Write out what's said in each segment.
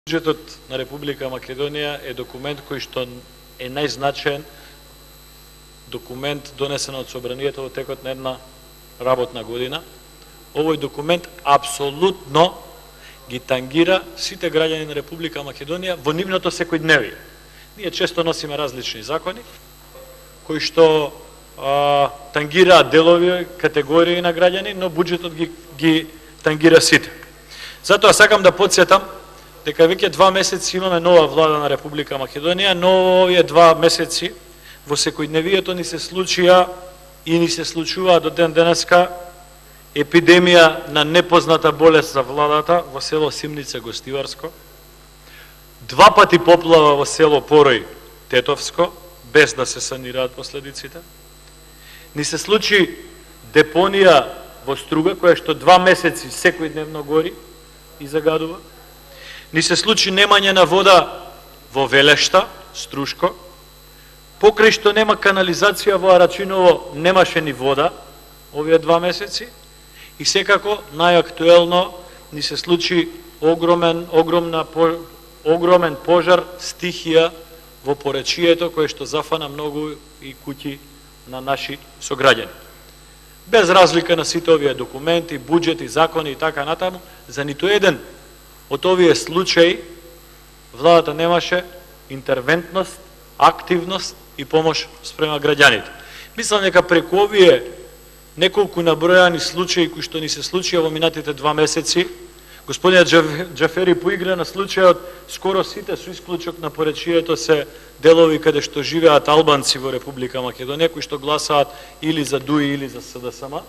Буџетот на Република Македонија е документ кој што е најзначаен документ донесен од Собранието во текот на една работна година. Овој документ апсолутно ги тангира сите граѓани на Република Македонија во нивното секојдневие. Ние често носиме различни закони кои што тангираат делови, категории на граѓани, но буџетот ги тангира сите. Затоа сакам да потсетам дека веќе 2 месеци имаме нова влада на Република Македонија, но овие 2 месеци во секојдневието ни се случија и ни се случува до ден денеска епидемија на непозната болест за владата во село Симница Гостиварско, 2 пати поплава во село Порој Тетовско, без да се санираат последиците. Ни се случи депонија во Струга, која што 2 месеци секојдневно гори и загадува. Ни се случи немање на вода во Велешта, Струшко, покрај што нема канализација во Арачиново, немаше ни вода овие 2 месеци, и секако најактуелно ни се случи огромен пожар, стихија во Поречието, кој што зафана многу и куќи на наши сограѓани. Без разлика на сите овие документи, буџети, закони и така натаму, за ниту еден од овие случаи владата немаше интервентност, активност и помош спрема граѓаните. Мислам дека преку овие неколку набројани случаи кои што ни се случија во минатите 2 месеци, господинот Џафери поигра на случајот, скоро сите со исклучок на Поречието се делови каде што живеат албанци во Република Македонија, кои што гласаат или за ДУИ или за СДСМ.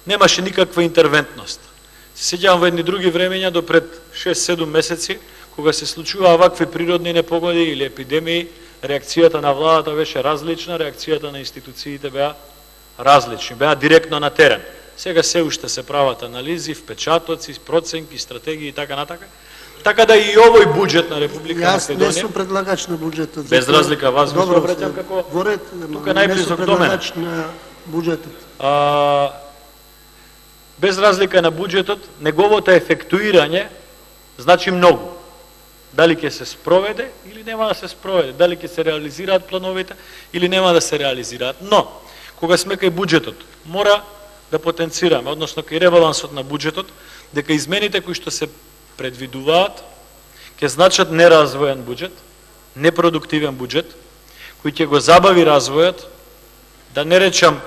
Немаше никаква интервентност. Се сеќавам во едни други времења до пред 6-7 месеци, кога се случува вакви природни непогоди или епидемии, реакцијата на владата беше различна, реакцијата на институциите беа различни, беа директно на терен. Сега се уште се прават анализи, впечатоци, проценки, стратегии и така натака. Така да и овој буџет на Република Македонија... Јас не сум предлагач на буџетот. Без разлика, вас го обраќам како... Тука најблизок до мене. На буџетот. Без разлика на буџетот, неговото ефектуирање значи многу. Дали ќе се спроведе или нема да се спроведе, дали ќе се реализираат плановите или нема да се реализираат. Но, кога сме кај буџетот, мора да потенцираме, односно кај ребалансот на буџетот, дека измените кои што се предвидуваат ќе значат неразвоен буџет, непродуктивен буџет, кој ќе го забави развојот, да не речам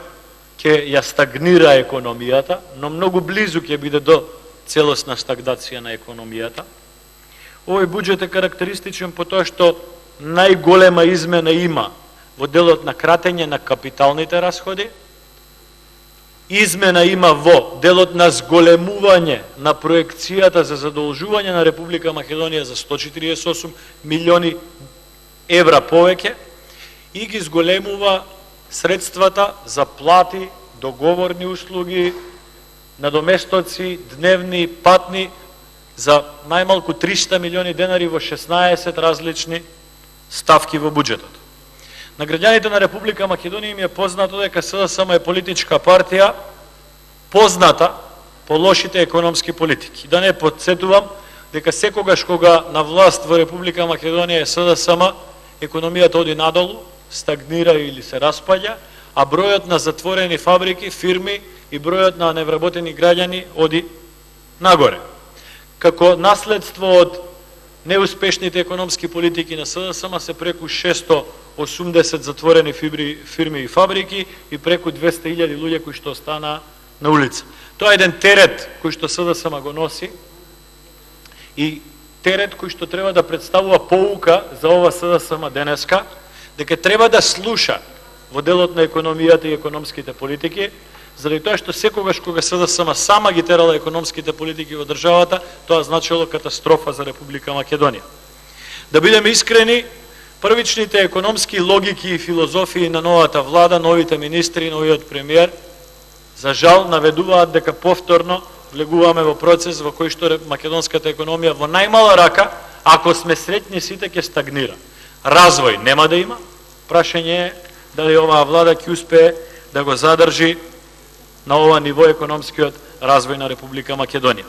ќе ја стагнира економијата, но многу близу ќе биде до целосна стагнација на економијата. Овој буџет е карактеристичен по тоа што најголема измена има во делот на кратење на капиталните расходи, измена има во делот на зголемување на проекцијата за задолжување на Република Македонија за 148 милиони евра повеќе и ги зголемува средствата за плати, договорни услуги, надоместоци, дневни, патни, за најмалку 300 милиони денари во 16 различни ставки во буџетот. На граѓаните на Република Македонија им е познато дека СДСМ е политичка партија, позната по лошите економски политики. Да не подсетувам дека секогаш кога на власт во Република Македонија е СДСМ, економијата оди надолу, стагнира или се распаѓа, а бројот на затворени фабрики, фирми и бројот на невработени граѓани оди нагоре. Како наследство од неуспешните економски политики на СДСМ се преку 680 затворени фирми и фабрики и преку 200.000 луѓе кои што останаа на улица. Тоа е еден терет кој што СДСМ го носи и терет кој што треба да представува поука за ова СДСМ денеска, дека треба да слуша во делот на економијата и економските политики, заради тоа што секогаш кога СДСМ сама ги терала економските политики во државата, тоа значило катастрофа за Република Македонија. Да бидеме искрени, првичните економски логики и филозофии на новата влада, новите министри, новиот премиер, за жал наведуваат дека повторно влегуваме во процес во кој што македонската економија во најмала рака, ако сме среќни сите, ќе стагнира. Развој нема да има. Прашање е дали оваа влада ќе успее да го задржи на ова ниво економскиот развој на Република Македонија.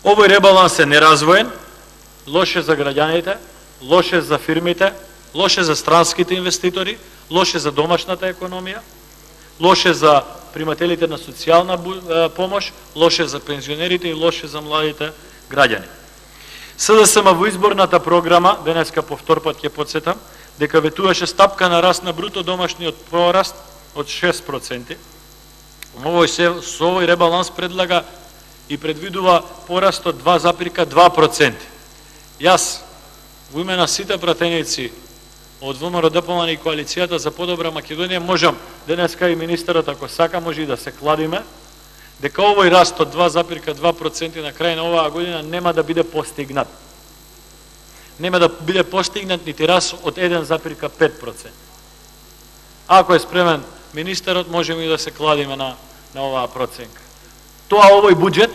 Овој ребаланс е неразвоен, лоше за граѓаните, лоше за фирмите, лоше за странските инвеститори, лоше за домашната економија, лоше за примателите на социјална помош, лоше за пензионерите и лоше за младите граѓани. СДСМ во изборната програма, денеска по втор пат ќе потсетам, дека ветуваше стапка на раст на бруто домашниот пораст од 6%. Со овој ребаланс предлага и предвидува пораст од 2,2%. Јас, во име на сите пратеници од ВМРО-ДПМН и Коалицијата за подобра Македонија, можам денеска и министерот, ако сака, може и да се кладиме, дека овој раст од 2,2% на крај на оваа година нема да биде постигнат. Нема да биде постигнат нити раст од 1,5%. Ако е спремен министерот, можеме и да се кладиме на оваа проценка. Тоа овој буџет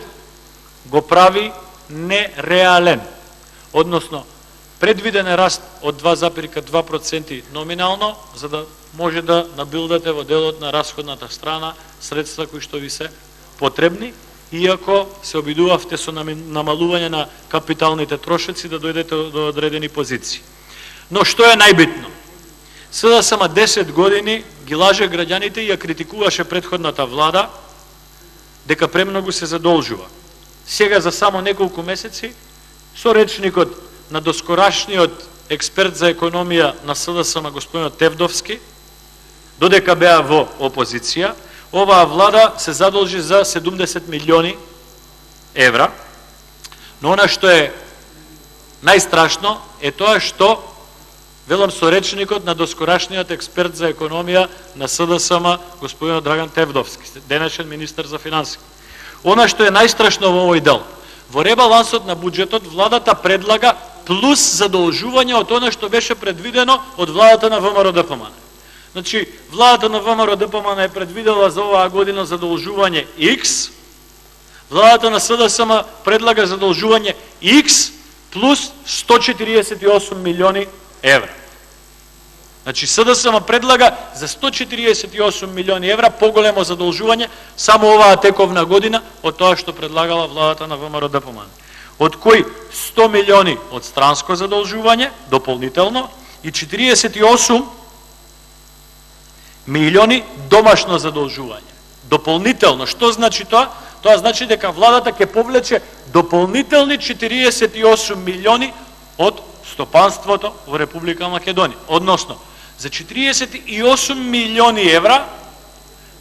го прави нереален, односно предвиден е раст од 2,2% номинално, за да може да набилдате во делот на расходната страна средства кои што ви се потребни, иако се обидувавте со намалување на капиталните трошоци да дојдете до одредени позиции. Но што е најбитно? СДСМ 10 години ги лаже граѓаните и ја критикуваше претходната влада дека премногу се задолжува. Сега за само неколку месеци со речникот на доскорашниот експерт за економија на СДСМ господинот Тевдовски, додека беа во опозиција, оваа влада се задолжи за 70 милиони евра, но она што е најстрашно е тоа што, велам со речникот на доскорашниот експерт за економија на СДСМ господинот Драган Тевдовски, денешен министер за финансии. Она што е најстрашно во овој дел, во ребалансот на буџетот владата предлага плюс задолжување од она што беше предвидено од владата на ВМРО-ДПМН. Значи, владата на ВМРО-ДПМН е предвидела за оваа година задолжување X, владата на СДСМ предлага задолжување X плюс 148 милиони евра. Значи, СДСМ предлага за 148 милиони евра поголемо задолжување само оваа тековна година од тоа што предлагала владата на ВМРО-ДПМН. Од кои 100 милиони од странско задолжување, дополнително, и 48 милиони домашно задолжување. Дополнително, што значи тоа? Тоа значи дека владата ќе повлече дополнителни 48 милиони од стопанството во Република Македонија. Односно, за 48 милиони евра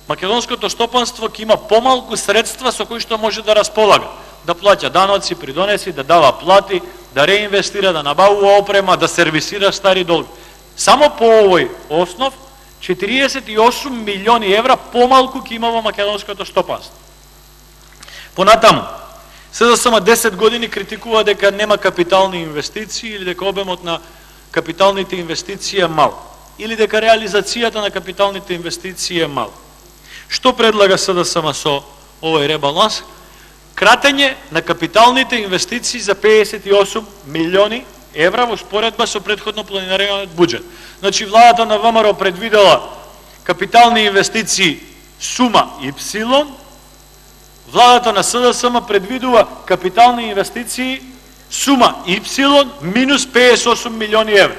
македонското стопанство ќе има помалку средства со кои што може да располага. Да плаќа даноци, придонеси, да дава плати, да реинвестира, да набавува опрема, да сервисира стари долги. Само по овој основ 48 милиони евра помалку ќе има во македонското стопанство. Понатаму, СДСМ 10 години критикува дека нема капитални инвестиции или дека обемот на капиталните инвестиции е мал, или дека реализацијата на капиталните инвестиции е мал. Што предлага СДСМ со овој ребаланс? Кратење на капиталните инвестиции за 58 милиони евра во споредба со претходно планираниот буџет. Значи, владата на ВМРО предвидела капитални инвестиции сума Y, владата на СДСМ предвидува капитални инвестиции сума Y минус 58 милиони евра.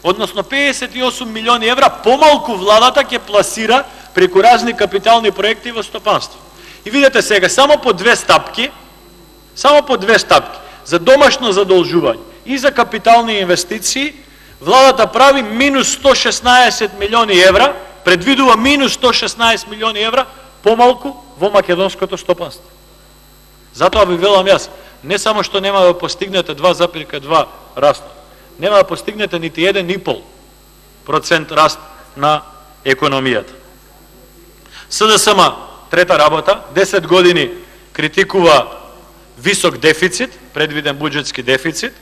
Односно 58 милиони евра помалку владата ќе пласира преку разни капитални проекти во стопанство. И видете сега, само по две стапки за домашно задолжување и за капитални инвестиции, владата прави минус 116 милиони евра, предвидува минус 116 милиони евра помалку во македонското стопанство. Затоа ви велам јас, не само што нема да постигнете 2,2 раст, нема да постигнете нити 1,5% раст на економијата. СДСМ, трета работа, 10 години критикува висок дефицит, предвиден буџетски дефицит,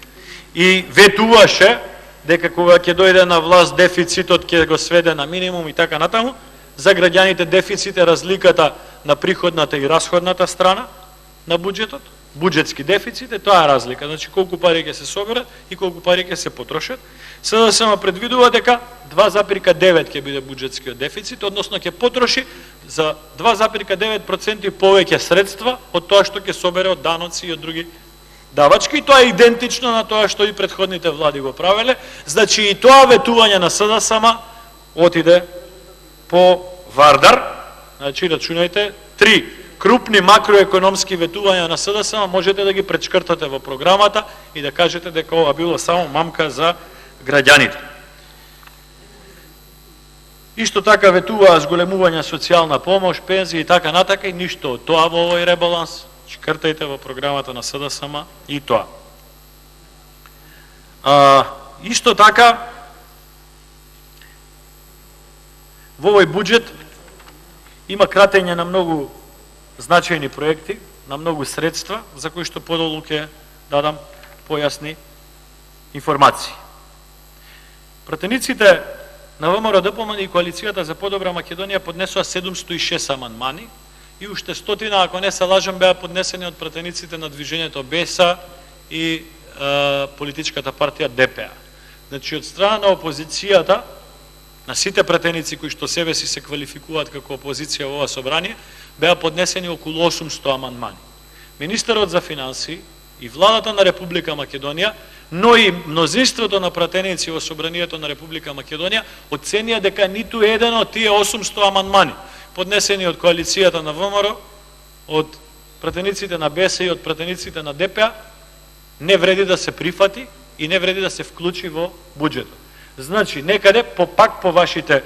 и ветуваше дека кога ќе дојде на власт дефицитот ќе го сведе на минимум и така натаму. За граѓаните дефицит е разликата на приходната и расходната страна на буџетот. Буџетски дефицит е тоа разлика, значи колку пари ќе се соберат и колку пари ќе се потрошат. СДСМ предвидува дека 2,9 ќе биде буџетскиот дефицит, односно ќе потроши за 2,9% повеќе средства од тоа што ќе собере од даноци и од други давачки, и тоа е идентично на тоа што и претходните влади го правеле. Значи и тоа ветување на СДСМ отиде по Вардар. Значи рачунајте 3 крупни макроекономски ветувања на СДСМ, можете да ги пречкртате во програмата и да кажете дека ова било само мамка за граѓаните. Исто така ветуваа зголемување социјална помош, пензии и така натака, и ништо од тоа во овој ребаланс. Чкртајте во програмата на СДСМ и тоа. Исто така, во овој буџет има кратење на многу значајни проекти, на многу средства, за кои што подолу ќе дадам појасни информации. Пратениците на ВМРО-ДПМН и Коалицијата за подобра Македонија поднесоа 706 амандмани и уште 100, ако не се лажам, беа поднесени од пратениците на движењето БЕСА и политичката партија ДПА. Значи, од страна на опозицијата, на сите пратеници кои што себе си се квалификуваат како опозиција во ова собрание, беа поднесени околу 800 амандмани. Министерот за финансии и владата на Република Македонија, но и мнозинството на пратеници во собранието на Република Македонија оценија дека ниту еден од тие 800 амандмани поднесени од коалицијата на ВМРО, од пратениците на БЕСА и од пратениците на ДПА не вреди да се прифати и не вреди да се вклучи во буџетот. Значи, некаде, пак по вашите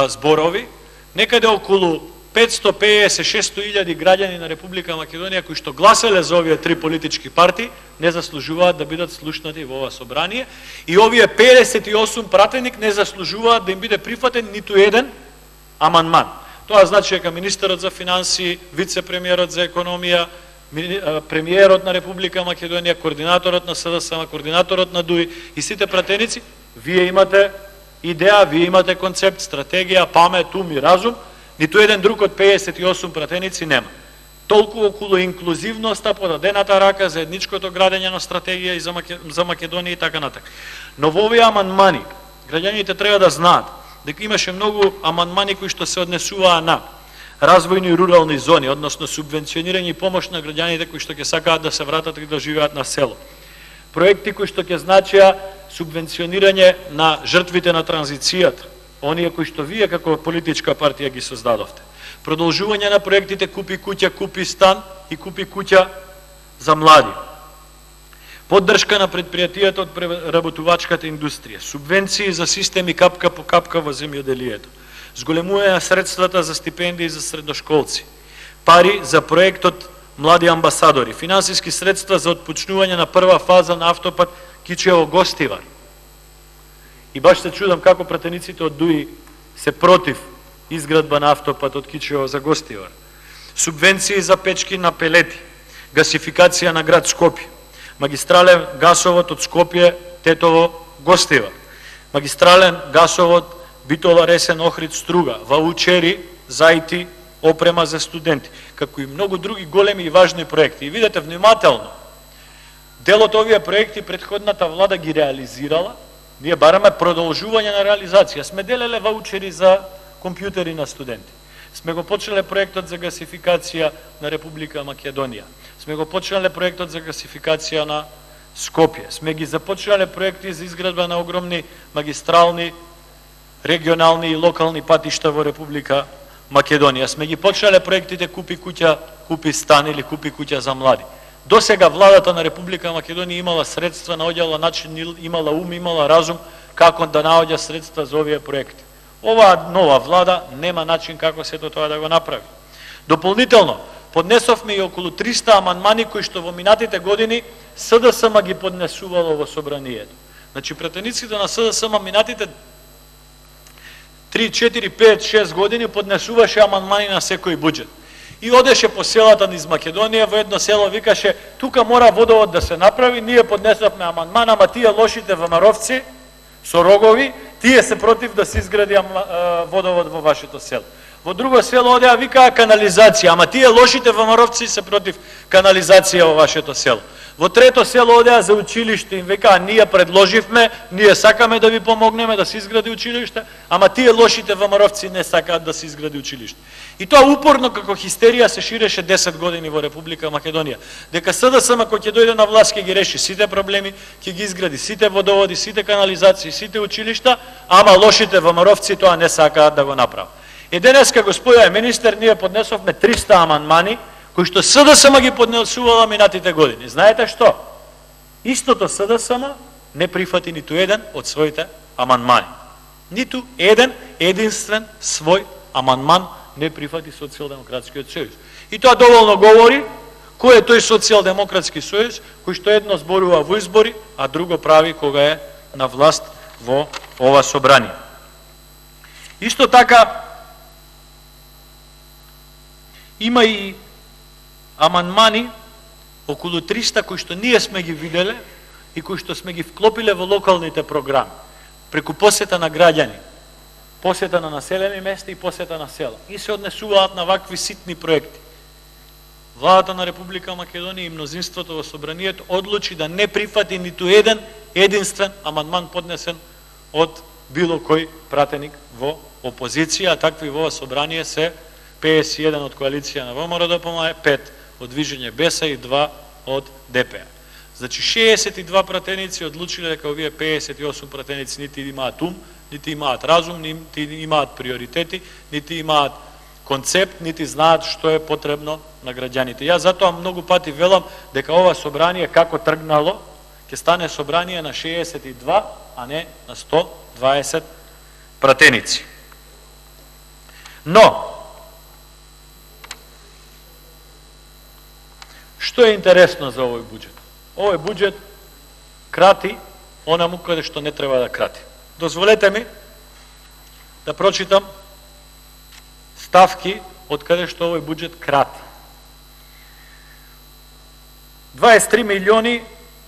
зборови, некаде околу 550-600 илјади граѓани на Република Македонија кои што гласеле за овие 3 политички партии не заслужуваат да бидат слушнати во ова собрание, и овие 58 пратеник не заслужуваат да им биде прифатен ниту еден амандман. Тоа значи дека министерот за финансии, вице-премиерот за економија, премиерот на Република Македонија, координаторот на СДСМ, координаторот на ДУИ и сите пратеници, вие имате идеја, вие имате концепт, стратегија, памет, ум и разум. Ниту еден друг од 58 пратеници нема. Толку околу инклузивноста, подадената рака за едничкото градење на стратегија и за Македонија и така натака. Но во овие амандмани, граѓаните треба да знаат дека имаше многу амандмани кои што се однесуваа на развојни и рурални зони, односно субвенционирање и помош на граѓаните кои што ќе сакаат да се вратат и да живеат на село. Проекти кои што ќе значеа субвенционирање на жртвите на транзицијата, оние кои што вие како политичка партија ги создадовте. Продолжување на проектите Купи куќа, купи стан и Купи куќа за млади. Поддршка на предпријатијата од преработувачката индустрија. Субвенции за системи капка по капка во земјоделието. Зголемување на средствата за стипендии за средношколци. Пари за проектот Млади амбасадори. Финансиски средства за отпочнување на прва фаза на автопат Кичево-Гостивар. И баш се чудам како пратениците од ДУИ се против изградба на автопат од Кичево за Гостивар. Субвенции за печки на пелети. Гасификација на град Скопје. Магистрален гасовод од Скопје, Тетово, Гостивар. Магистрален гасовод Битола, Ресен, Охрид, Струга, ваучери, зајти, опрема за студенти, како и многу други големи и важни проекти. И видете внимателно, дел од овие проекти претходната влада ги реализирала, ние бараме продолжување на реализација. Сме делеле ваучери за компјутери на студенти. Сме го почнале проектот за гасификација на Република Македонија. Сме го почнале проектот за гасификација на Скопје. Сме ги започнале проекти за изградба на огромни магистрални, регионални и локални патишта во Република Македонија. Сме ги почнале проектите Купи куќа, купи стан или Купи куќа за млади. До сега владата на Република Македонија имала средства, наоѓала начин, имала ум, имала разум како да наоѓа средства за овие проекти. Оваа нова влада нема начин како сето тоа да го направи. Дополнително, поднесовме и околу 300 амандмани кои што во минатите години СДСМ ги поднесувало во собранието. Значи, пратениците на СДСМ минатите 3, 4, 5, 6 години поднесуваше амандмани на секој буџет. И одеше по селата низ Македонија, во едно село викаше, тука мора водовод да се направи, ние поднесовме амандман, ама тие лошите ВМРО-вци со рогови, тие се против да се изгради водовод во вашето село. Во друго село одеа викаа канализација, ама тие лошите ВМРО-вци се против канализација во вашето село. Во трето село одеа за училиште, им викаа ние предложивме, ние сакаме да ви помогнеме да се изгради училиште, ама тие лошите ВМРО-вци не сакаат да се изгради училиште. И тоа упорно како хистерија се ширеше 10 години во Република Македонија. Дека СДСМ кога ќе дојде на власт ќе ги реши сите проблеми, ќе ги изгради сите водоводи, сите канализации, сите училишта, ама лошите ВМРО-вци тоа не сакаат да го направат. И денеска, господја министер, ние поднесовме 300 амандмани, кои што СДСМ ги поднесувала минатите години. Знаете што? Истото СДСМ не прифати ниту еден од своите амандмани. Ниту еден единствен свој амандман не прифати Социјалдемократскиот сојуз. И тоа доволно говори кој е тој Социјалдемократски сојуз кој што едно зборува во избори, а друго прави кога е на власт во ова собрание. Исто така има и амандмани околу 300 кои што ние сме ги виделе и кои што сме ги вклопиле во локалните програми преку посета на граѓани, посета на населени места и посета на села. И се однесуваат на вакви ситни проекти. Владата на Република Македонија и мнозинството во собранието одлучи да не прифати ниту еден единствен амандман поднесен од било кој пратеник во опозиција, а такви во ова собрание се 51 од коалиција на ВМРО-ДПМ, 5 од Движење Беса и 2 од ДП. Значи 62 пратеници одлучиле дека овие 58 пратеници нити имаат ум, нити имаат разум, нити имаат приоритети, нити имаат концепт, нити знаат што е потребно на граѓаните. Јас затоа многу пати велам дека ова собрание како тргнало, ќе стане собрание на 62, а не на 120 пратеници. Но што е интересно за овој буџет? Овој буџет крати онаму каде што не треба да крати. Дозволете ми да прочитам ставки од каде што овој буџет крати. 23 милиони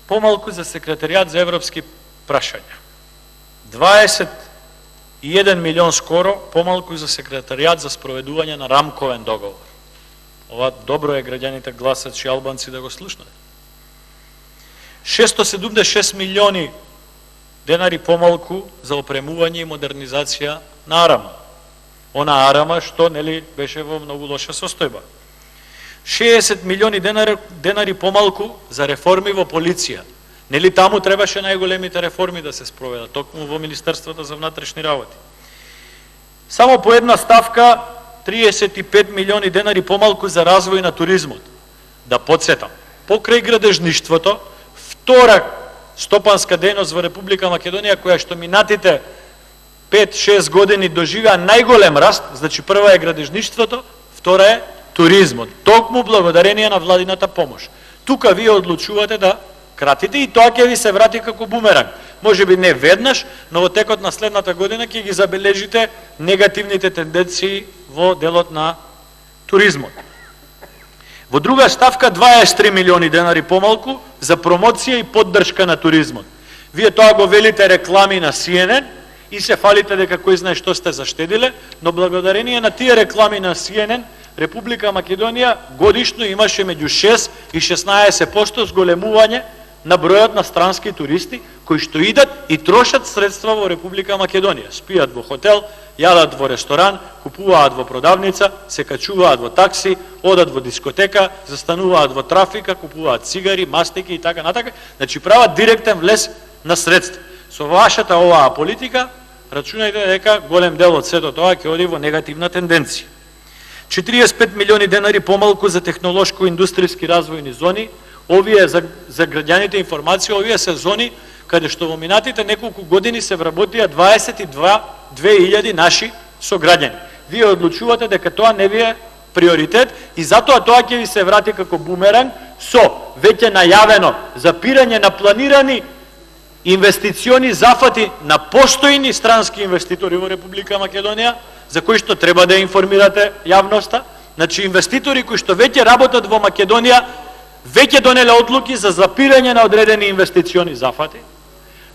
помалку за секретаријат за европски прашања. 21 милион скоро помалку за секретаријат за спроведување на рамковен договор. Ова добро е граѓаните гласачи албанци да го слушнат. 676 милиони денари помалку за опремување и модернизација на Арама. Она Арама што нели беше во многу лоша состојба. 60 милиони денари помалку за реформи во полиција. Нели таму требаше најголемите реформи да се спроведат, токму во Министерството за внатрешни работи. Само по една ставка 35 милиони денари помалку за развој на туризмот. Да подсетам, покрај градежништвото, втора стопанска дејност во Република Македонија, која што минатите 5-6 години доживеа најголем раст, значи прва е градежништвото, втора е туризмот. Токму благодарение на владината помош. Тука вие одлучувате да кратите и тоа ќе ви се врати како бумеранг. Може би не веднаш, но во текот на следната година ќе ги забележите негативните тенденции во делот на туризмот. Во друга ставка 23 милиони денари помалку за промоција и поддршка на туризмот. Вие тоа го велите реклами на CNN и се фалите дека кој знае што сте заштедиле, но благодарение на тие реклами на CNN, Република Македонија годишно имаше меѓу 6 и 16% зголемување на бројот на странски туристи кои што идат и трошат средства во Република Македонија. Спијат во хотел, јадат во ресторан, купуваат во продавница, се качуваат во такси, одат во дискотека, застануваат во трафика, купуваат цигари, мастики и така натака. Значи прават директен влез на средства. Со вашата оваа политика, рачунајте дека голем дел од сето тоа ќе оди во негативна тенденција. 45 милиони денари помалку за технолошко-индустријски развојни зони. Овие за граѓаните информација, овие се зони каде што во минатите неколку години се вработија 22.000 наши сограѓани. Вие одлучувате дека тоа не ви е приоритет и затоа тоа ќе ви се врати како бумеранг со веќе најавено запирање на планирани инвестициони зафати на постојни странски инвеститори во Република Македонија, за кои што треба да информирате јавноста. Значи инвеститори кои што веќе работат во Македонија, веќе донеле одлуки за запирање на одредени инвестициони зафати,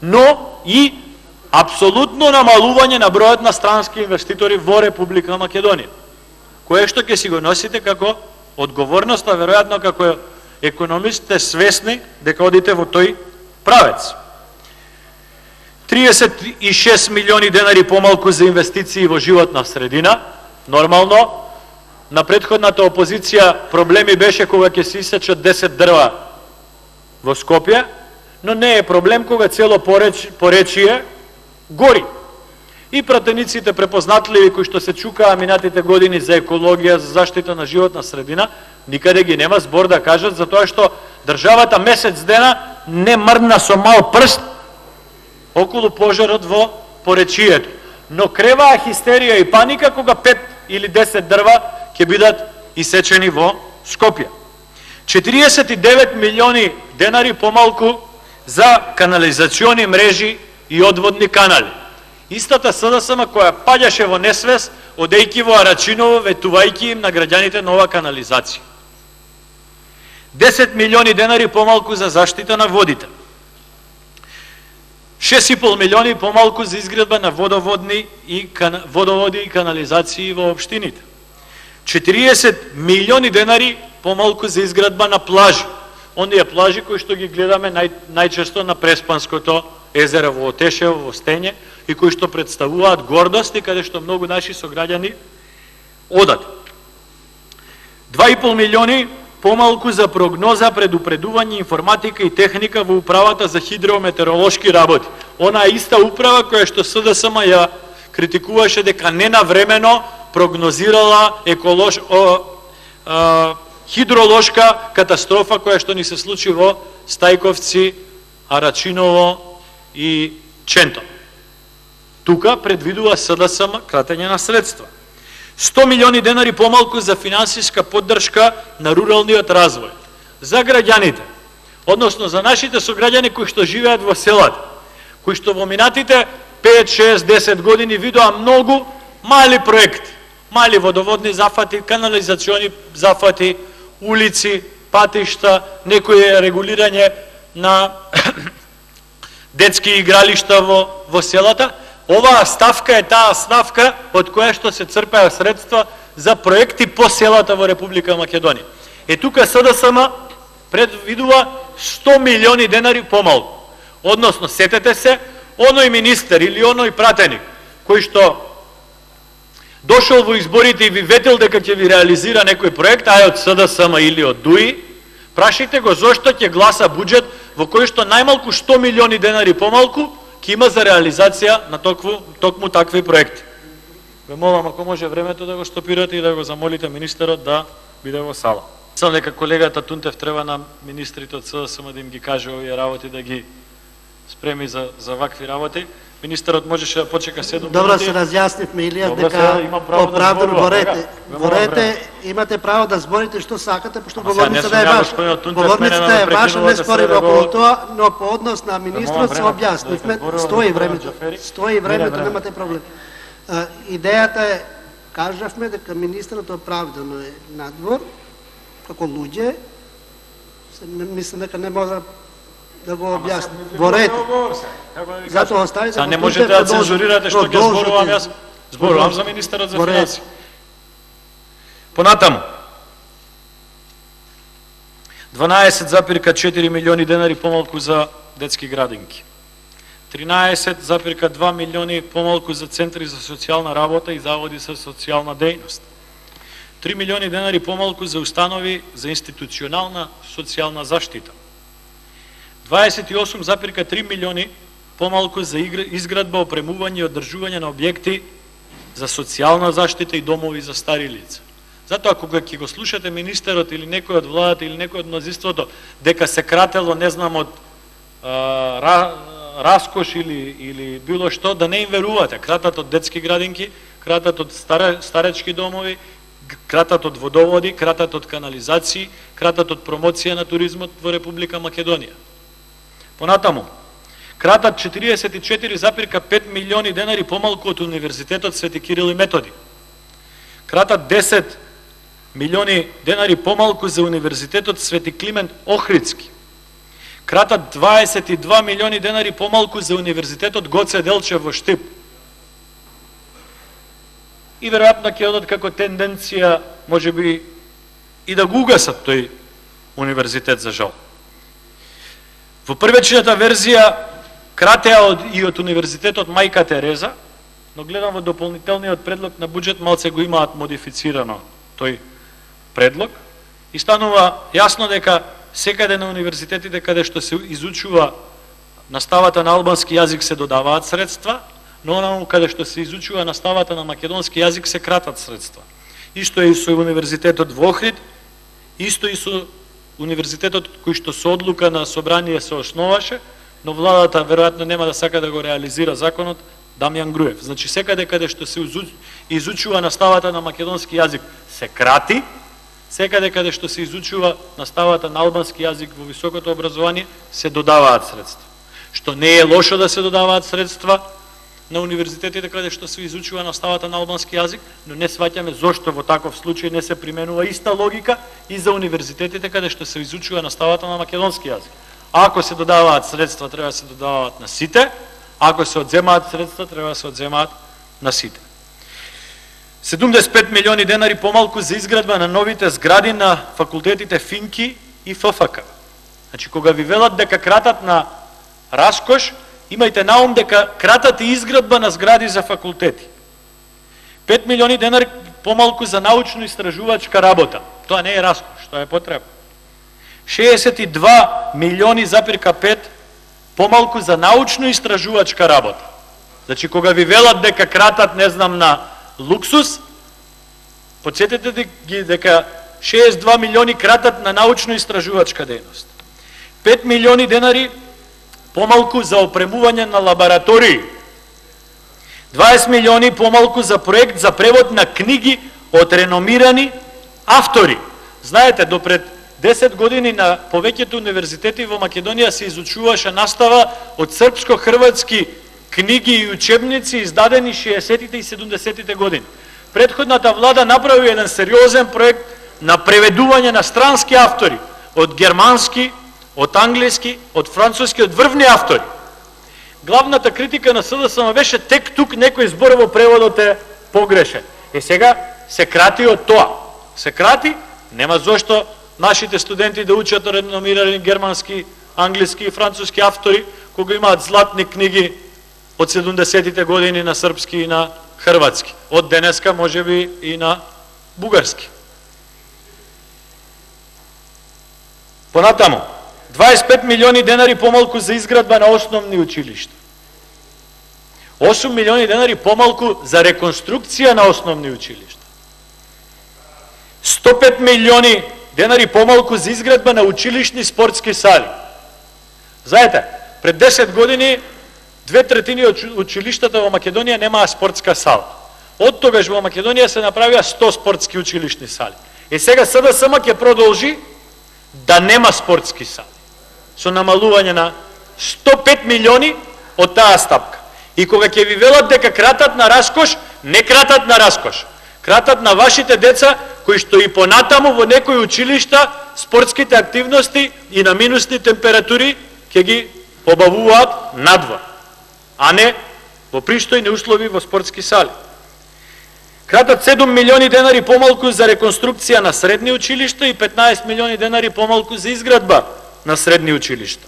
но и апсолутно намалување на бројот на странски инвеститори во Република Македонија. кое што ќе си го носите како одговорност, а веројатно како економист сте свесни дека одите во тој правец. 36 милиони денари помалку за инвестиции во животна средина. Нормално, на претходната опозиција проблеми беше кога ќе се исечат 10 дрва во Скопје, но не е проблем кога цело поречие гори. И пратениците препознатливи кои што се чукаа минатите години за екологија, за заштита на животна средина, никаде ги нема збор да кажат за тоа што државата месец дена не мрдна со мал прст околу пожарот во поречието. Но креваа хистерија и паника кога 5 или 10 дрва ќе бидат исечени во Скопје. 49 милиони денари помалку за канализациони мрежи и одводни канали. Истата СДСМ која паѓаше во несвес, одејќи во Арачиново, ветувајќи им на граѓаните нова канализација. 10 милиони денари помалку за заштита на водите. 6,5 милиони помалку за изградба на водоводи и канализации во општините. 40 милиони денари помалку за изградба на плажи. Оние плажи кои што ги гледаме најчесто на Преспанското езеро во Отешево, во Стење, и кои што представуваат гордост и каде што многу наши сограѓани одат. 2,5 милиони помалку за прогноза, предупредување, информатика и техника во управата за хидрометеоролошки работи. Она иста управа која што СДСМ ја критикуваше дека ненавремено прогнозирала хидролошка катастрофа која што ни се случи во Стајковци, Арачиново и Ченто. Тука предвидува СДСМ кратење на средства. 100 милиони денари помалку за финансиска поддршка на руралниот развој. За граѓаните, односно за нашите сограѓани кои што живеат во селата, кои што во минатите 5, 6, 10 години видоа многу мали проекти, мали водоводни зафати, канализациони зафати, улици, патишта, некој регулирање на детски игралишта во селата. Оваа ставка е таа ставка од која што се црпеа средства за проекти по селата во Република Македонија. Тука СДСМ предвидува 100 милиони денари помалку. Односно, сетете се, оној министер или оној пратеник кој што дошол во изборите и ви ветил дека ќе ви реализира некој проект, а е од СДСМ или од ДУИ, прашајте го зошто ќе гласа буџет во кој што најмалку 100 милиони денари помалку ќе има за реализација на токму такви проекти. Ве молам, ако може времето да го стопирате и да го замолите министерот да биде во сала. Мислам дека колегата Тунтев треба на министрите од СДСМ да им ги каже овие работи, да ги спреми за вакви работи. Министерот можеше да почека 7 минути. Добро, се разјаснивме, Илија, дека оправдано борете, имате право да зборите што сакате, пошто говорницата е ваша. Говорницата е ваша, не спориме околу тоа, но по однос на министрот се објаснивме, стои времето, немате проблем. Идејата е, кажавме дека министрот оправдано е надвор, како луѓе, мислам дека не може да го објасни. Борете. Затоа оставите. Не можете да цензурирате што ќе зборувам јас. Зборувам за министерот за финансии. Понатаму. 12,4 милиони денари помалку за детски градинки. 13,2 милиони помалку за центри за социјална работа и заводи за социјална дејност. 3 милиони денари помалку за установи за институционална социјална заштита. 28,3 милиони помалку за изградба, опремување и одржување на објекти за социјална заштита и домови за стари лица. Затоа кога ќе го слушате министерот или некој од владата или некој од мнозинството дека се кратело, не знам, од раскош или било што, да не им верувате. Кратат од детски градинки, кратат од старечки домови, кратат од водоводи, кратат од канализации, кратат од промоција на туризмот во Република Македонија. Понатаму, кратат 44,5 милиони денари помалку од Универзитетот Свети Кирил и Методи. Кратат 10 милиони денари помалку за Универзитетот Свети Климент Охридски. Кратат 22 милиони денари помалку за Универзитетот Гоце Делчев во Штип. и веројатно ќе одат како тенденција, можеби и да го угасат тој универзитет за жал. Во првечната верзија кратеа и од универзитетот Мајка Тереза, но гледам во дополнителниот предлог на буџет малце го имаат модифицирано тој предлог и станува јасно дека секаде на универзитетите каде што се изучува наставата на албански јазик се додаваат средства, но онаму каде што се изучува наставата на македонски јазик се кратат средства. Исто е и со универзитетот во Охрид, исто и со универзитетот кој што со одлука на собрание се основаше, но владата веројатно нема да сака да го реализира законот, Дамјан Груев. Значи секаде каде што се изучува наставата на македонски јазик се крати, секаде каде што се изучува наставата на албански јазик во високото образование се додаваат средства. Што не е лошо да се додаваат средства на универзитетите каде што се изучува наставата на албански јазик, но не сваќаме зошто во таков случај не се применува иста логика и за универзитетите каде што се изучува наставата на македонски јазик. Ако се додаваат средства, треба да се додаваат на сите, ако се одземаат средства, треба да се одземаат на сите. 75 милиони денари помалку за изградба на новите згради на факултетите Финки и ФФК. Значи, кога ви велат дека кратат на раскош, имајте на ум дека кратат и изградба на згради за факултети. 5 милиони денари помалку за научно-истражувачка работа. Тоа не е раскош, тоа е потребно. 62 милиони запирка 5 помалку за научно-истражувачка работа. Значи, кога ви велат дека кратат, не знам, на луксус, подсетете ги дека 62 милиони кратат на научно-истражувачка дејност. 5 милиони денари помалку за опремување на лаборатории. 20 милиони помалку за проект за превод на книги од реномирани автори. Знаете, допред 10 години на повеќето универзитети во Македонија се изучуваше настава од српско-хрватски книги и учебници издадени 60-тите и 70-тите години. Претходната влада направи еден сериозен проект на преведување на странски автори од германски, од англиски, од француски, од врвни автори. Главната критика на СДСМ беше тек тук некој збор во преводот е погрешен. Сега се крати од тоа. Се крати, нема зошто нашите студенти да учат реномирани германски, англиски и француски автори, кога имаат златни книги од 70-тите години на српски и на хрватски. Од денеска можеби и на бугарски. Понатаму, 25 милиони денари помалку за изградба на основни училишта. 8 милиони денари помалку за реконструкција на основни училишта. 105 милиони денари помалку за изградба на училишни спортски сали. Знаете, пред 10 години 2/3 од училиштата во Македонија немаа спортска сала. Од тогаш во Македонија се направија 100 спортски училишни сали. Сега СДСМ ќе продолжи да нема спортски сали, со намалување на 105 милиони од таа стапка. И кога ќе ви велат дека кратат на раскош, не кратат на раскош. Кратат на вашите деца, кои што и понатаму во некои училишта спортските активности и на минусни температури ќе ги обавуваат надвор, а не во пристојни услови во спортски сали. Кратат 7 милиони денари помалку за реконструкција на средни училишта и 15 милиони денари помалку за изградба на средни училишта.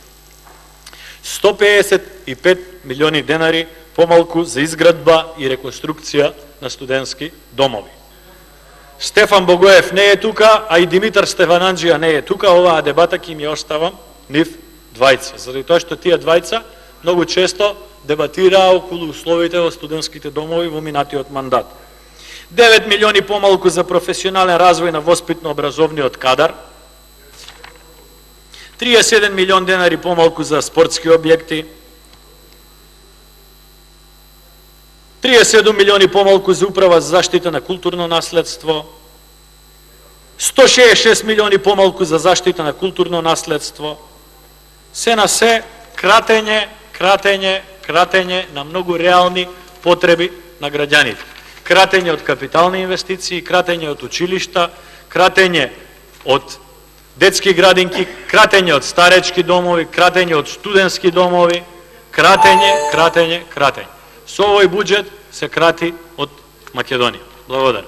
155 милиони денари помалку за изградба и реконструкција на студентски домови. Стефан Богоев не е тука, а и Димитар Стефананџија не е тука. Оваа дебата ќе ми оставам нив двајца, заради тоа што тие двајца многу често дебатираа околу условите во студентските домови во минатиот мандат. 9 милиони помалку за професионален развој на воспитно-образовниот кадар, 37 милион денари помалку за спортски објекти, 37 милиони помалку за управа за заштита на културно наследство, 166 милиони помалку за заштита на културно наследство, се на се кратење на многу реални потреби на граѓаните. Кратење од капитални инвестиции, кратење од училишта, кратење од детски градинки, кратење од старечки домови, кратење од студентски домови, кратење. Со овој буџет се крати од Македонија. Благодарам.